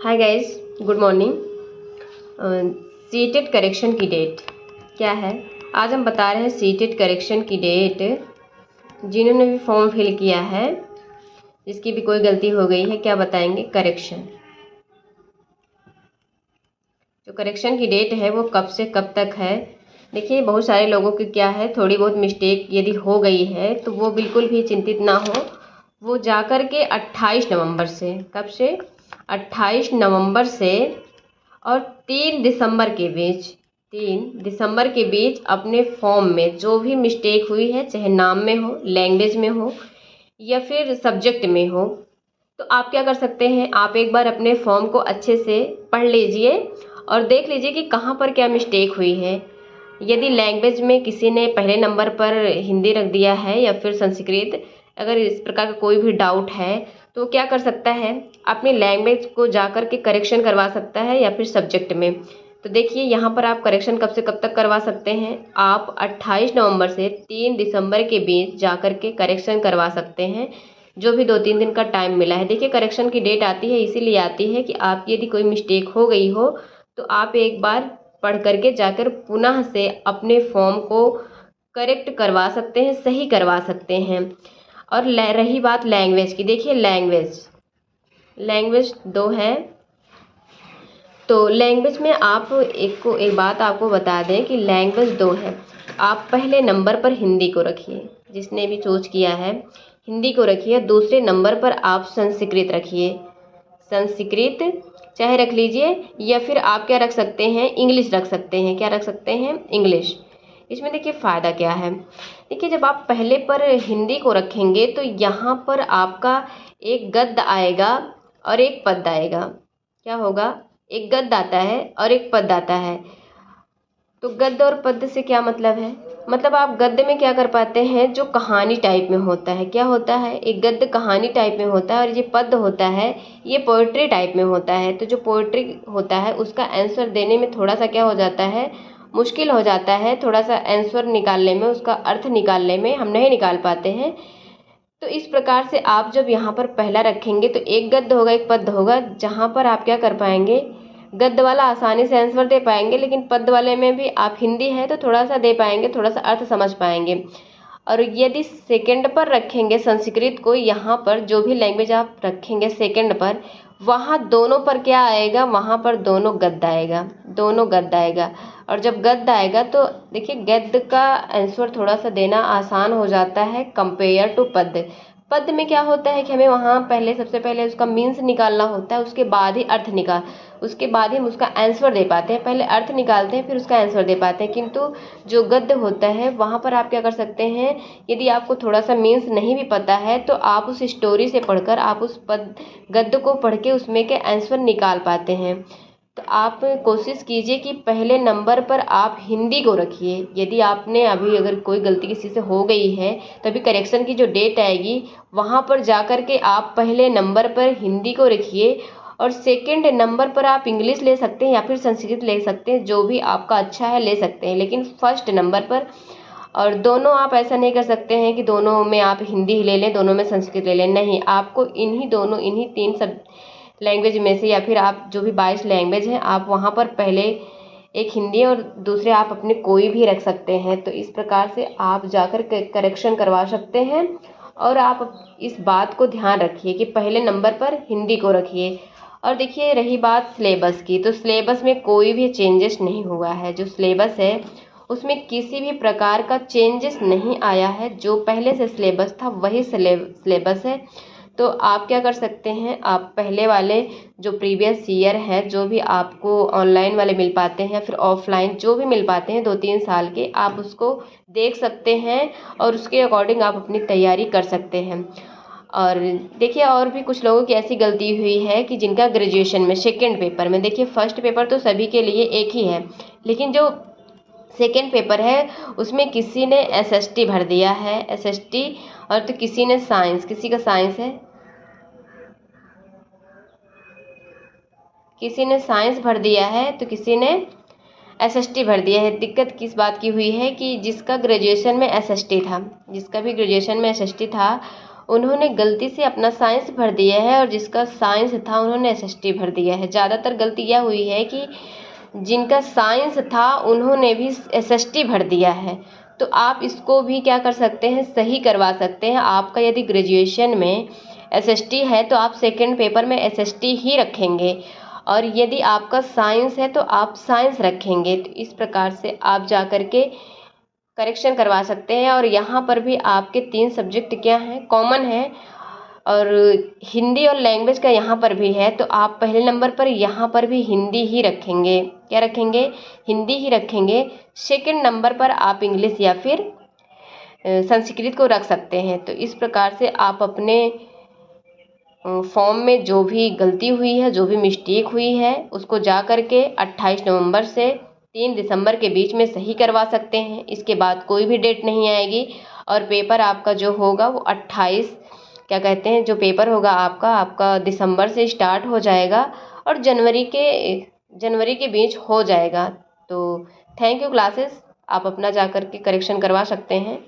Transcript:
Hi guys, good morning. CTET correction की date क्या है? आज हम बता रहे हैं सीटेट करेक्शन की डेट। जिन्होंने भी फॉर्म फिल किया है, जिसकी भी कोई गलती हो गई है, क्या बताएंगे? करेक्शन। जो करेक्शन की डेट है वो कब से कब तक है? देखिए, बहुत सारे लोगों की क्या है, थोड़ी बहुत मिस्टेक यदि हो गई है तो वो बिल्कुल भी चिंतित ना हो। वो जाकर के 28 नवंबर से, कब से? 28 नवंबर से और 3 दिसंबर के बीच, 3 दिसंबर के बीच अपने फॉर्म में जो भी मिस्टेक हुई है, चाहे नाम में हो, लैंग्वेज में हो या फिर सब्जेक्ट में हो, तो आप क्या कर सकते हैं, आप एक बार अपने फॉर्म को अच्छे से पढ़ लीजिए और देख लीजिए कि कहाँ पर क्या मिस्टेक हुई है। यदि लैंग्वेज में किसी ने पहले नंबर पर हिंदी रख दिया है या फिर संस्कृत, अगर इस प्रकार का कोई भी डाउट है तो क्या कर सकता है, अपनी लैंग्वेज को जाकर के करेक्शन करवा सकता है या फिर सब्जेक्ट में। तो देखिए, यहाँ पर आप करेक्शन कब से कब तक करवा सकते हैं? आप 28 नवंबर से 3 दिसंबर के बीच जाकर के करेक्शन करवा सकते हैं, जो भी 2-3 दिन का टाइम मिला है। देखिए, करेक्शन की डेट आती है इसीलिए आती है कि आप यदि कोई मिस्टेक हो गई हो तो आप एक बार पढ़ करके जाकर पुनः से अपने फॉर्म को करेक्ट करवा सकते हैं, सही करवा सकते हैं। और रही बात लैंग्वेज की, देखिए लैंग्वेज 2 है, तो लैंग्वेज में आप एक बात आपको बता दें कि लैंग्वेज 2 है। आप पहले नंबर पर हिंदी को रखिए, जिसने भी चूज किया है हिंदी को रखिए। दूसरे नंबर पर आप संस्कृत रखिए, संस्कृत चाहे रख लीजिए, या फिर आप क्या रख सकते हैं, इंग्लिश रख सकते हैं। क्या रख सकते हैं? इंग्लिश। इसमें देखिए फ़ायदा क्या है। देखिए, जब आप पहले पर हिंदी को रखेंगे तो यहाँ पर आपका एक गद्य आएगा और एक पद्य आएगा। क्या होगा? एक गद्य आता है और एक पद्य आता है। तो गद्य और पद्य से क्या मतलब है? मतलब आप गद्य में क्या कर पाते हैं, जो कहानी टाइप में होता है। क्या होता है? एक गद्य कहानी टाइप में होता है और ये पद्य होता है, ये पोएट्री टाइप में होता है। तो जो पोएट्री होता है उसका आंसर देने में थोड़ा सा क्या हो जाता है, मुश्किल हो जाता है, थोड़ा सा आंसर निकालने में, उसका अर्थ निकालने में हम नहीं निकाल पाते हैं। तो इस प्रकार से आप जब यहाँ पर पहला रखेंगे तो एक गद्य होगा, एक पद्य होगा, जहाँ पर आप क्या कर पाएंगे, गद्य वाला आसानी से आंसर दे पाएंगे, लेकिन पद्य वाले में भी आप हिंदी है तो थोड़ा सा दे पाएंगे, थोड़ा सा अर्थ समझ पाएंगे। और यदि सेकंड पर रखेंगे संस्कृत को, यहाँ पर जो भी लैंग्वेज आप रखेंगे सेकंड पर, वहाँ दोनों पर क्या आएगा, वहाँ पर दोनों गद्य आएगा, दोनों गद्य आएगा। और जब गद्य आएगा तो देखिए, गद्य का आंसर थोड़ा सा देना आसान हो जाता है कंपेयर टू पद्य। पद्य में क्या होता है कि हमें वहाँ पहले, सबसे पहले उसका मीन्स निकालना होता है, उसके बाद ही उसके बाद ही हम उसका आंसर दे पाते हैं। पहले अर्थ निकालते हैं फिर उसका आंसर दे पाते हैं। किंतु जो गद्य होता है वहाँ पर आप क्या कर सकते हैं, यदि आपको थोड़ा सा मीन्स नहीं भी पता है तो आप उस स्टोरी से पढ़कर आप उस गद्य को पढ़ के उसमें के आंसर निकाल पाते हैं। तो आप कोशिश कीजिए कि पहले नंबर पर आप हिंदी को रखिए। यदि आपने अभी अगर कोई गलती किसी से हो गई है तो अभी करेक्शन की जो डेट आएगी वहाँ पर जाकर के आप पहले नंबर पर हिंदी को रखिए और सेकंड नंबर पर आप इंग्लिश ले सकते हैं या फिर संस्कृत ले सकते हैं, जो भी आपका अच्छा है ले सकते हैं, लेकिन फर्स्ट नंबर पर। और दोनों आप ऐसा नहीं कर सकते हैं कि दोनों में आप हिंदी ही ले लें, दोनों में संस्कृत ले लें, नहीं, आपको इन्हीं 3 सब लैंग्वेज में से, या फिर आप जो भी 22 लैंग्वेज हैं आप वहाँ पर पहले एक हिंदी और दूसरे आप अपने कोई भी रख सकते हैं। तो इस प्रकार से आप जाकर करेक्शन करवा सकते हैं। और आप इस बात को ध्यान रखिए कि पहले नंबर पर हिंदी को रखिए। और देखिए, रही बात सिलेबस की, तो सिलेबस में कोई भी चेंजेस नहीं हुआ है। जो सिलेबस है उसमें किसी भी प्रकार का चेंजेस नहीं आया है, जो पहले से सिलेबस था वही सिलेबस है। तो आप क्या कर सकते हैं, आप पहले वाले जो प्रीवियस ईयर है, जो भी आपको ऑनलाइन वाले मिल पाते हैं, फिर ऑफलाइन जो भी मिल पाते हैं 2-3 साल के, आप उसको देख सकते हैं और उसके अकॉर्डिंग आप अपनी तैयारी कर सकते हैं। और देखिए, और भी कुछ लोगों की ऐसी गलती हुई है कि जिनका ग्रेजुएशन में सेकेंड पेपर में, देखिए फर्स्ट पेपर तो सभी के लिए एक ही है, लेकिन जो सेकेंड पेपर है उसमें किसी ने एसएसटी भर दिया है, एसएसटी, और तो किसी ने साइंस, किसी का साइंस है, किसी ने साइंस भर दिया है तो किसी ने एसएसटी भर दिया है। दिक्कत किस बात की हुई है कि जिसका ग्रेजुएशन में एसएसटी था, जिसका भी ग्रेजुएशन में एसएसटी था, उन्होंने गलती से अपना साइंस भर दिया है और जिसका साइंस था उन्होंने एसएसटी भर दिया है। ज़्यादातर गलती यह हुई है कि जिनका साइंस था उन्होंने भी एसएसटी भर दिया है। तो आप इसको भी क्या कर सकते हैं, सही करवा सकते हैं। आपका यदि ग्रेजुएशन में एसएसटी है तो आप सेकंड पेपर में एसएसटी ही रखेंगे, और यदि आपका साइंस है तो आप साइंस रखेंगे। तो इस प्रकार से आप जा कर के करेक्शन करवा सकते हैं। और यहाँ पर भी आपके 3 सब्जेक्ट क्या हैं, कॉमन है, और हिंदी और लैंग्वेज का यहाँ पर भी है। तो आप पहले नंबर पर यहाँ पर भी हिंदी ही रखेंगे। क्या रखेंगे, हिंदी ही रखेंगे। सेकंड नंबर पर आप इंग्लिश या फिर संस्कृत को रख सकते हैं। तो इस प्रकार से आप अपने फॉर्म में जो भी गलती हुई है, जो भी मिस्टेक हुई है, उसको जा कर के 28 नवंबर से 3 दिसंबर के बीच में सही करवा सकते हैं। इसके बाद कोई भी डेट नहीं आएगी। और पेपर आपका जो होगा वो 28 क्या कहते हैं, जो पेपर होगा आपका दिसंबर से स्टार्ट हो जाएगा और जनवरी के बीच हो जाएगा। तो थैंक यू क्लासेस, आप अपना जा कर के करेक्शन करवा सकते हैं।